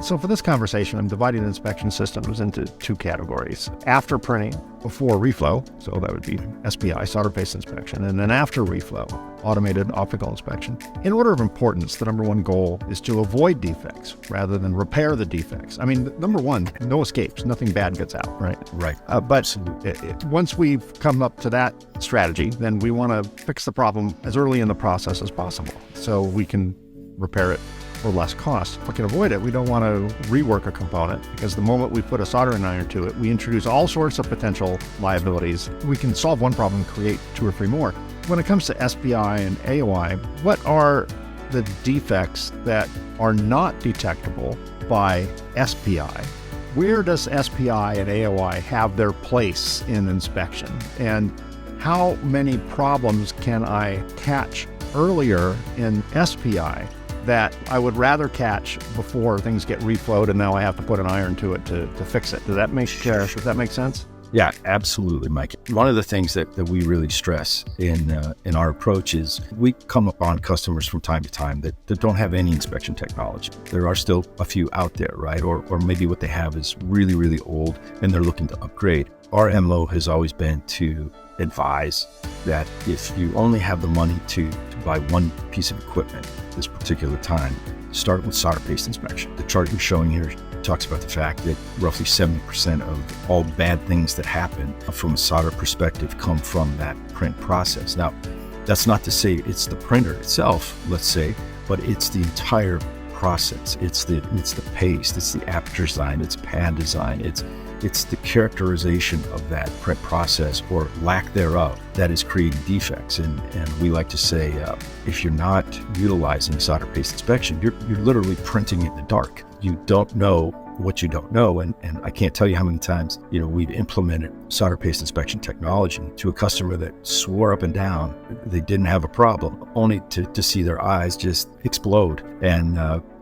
So for this conversation, I'm dividing inspection systems into two categories. After printing, before reflow, so that would be SPI, solder paste inspection, and then after reflow, automated optical inspection. In order of importance, the number one goal is to avoid defects rather than repair the defects. I mean, number one, no escapes, nothing bad gets out, right? Right. But once we've come up to that strategy, then we want to fix the problem as early in the process as possible so we can repair it for less cost. If we can avoid it, we don't want to rework a component, because the moment we put a soldering iron to it, we introduce all sorts of potential liabilities. We can solve one problem, create two or three more. When it comes to SPI and AOI, what are the defects that are not detectable by SPI? Where does SPI and AOI have their place in inspection? And how many problems can I catch earlier in SPI that I would rather catch before things get reflowed and now I have to put an iron to it to fix it? Does that make sense? Yeah, absolutely, Mike. One of the things that we really stress in our approach is we come upon customers from time to time that don't have any inspection technology. There are still a few out there, right? Or maybe what they have is really, really old and they're looking to upgrade. Our MO has always been to advise that if you only have the money to buy one piece of equipment this particular time, start with solder paste inspection. The chart you're showing here talks about the fact that roughly 70% of all bad things that happen from a solder perspective come from that print process. Now, that's not to say it's the printer itself, let's say, but it's the entire process. It's the paste, it's the aperture design, it's pad design, it's the characterization of that print process or lack thereof that is creating defects. And we like to say, if you're not utilizing solder paste inspection, you're literally printing in the dark. You don't know what you don't know. And I can't tell you how many times, we've implemented solder paste inspection technology to a customer that swore up and down they didn't have a problem, only to see their eyes just explode and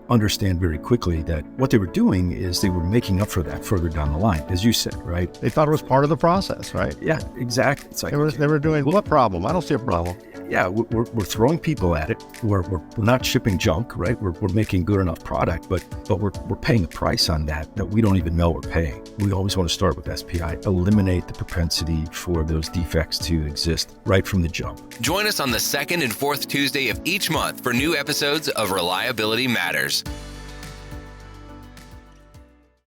understand very quickly that what they were doing is they were making up for that further down the line, as you said, right? They thought it was part of the process, right? Yeah, exactly. It's like they were doing, what problem? I don't see a problem. Yeah, we're throwing people at it. We're not shipping junk, right? We're making good enough product, but we're paying a price on that we don't even know we're paying. We always want to start with SPI, eliminate the propensity for those defects to exist right from the jump. Join us on the second and fourth Tuesday of each month for new episodes of Reliability Matters.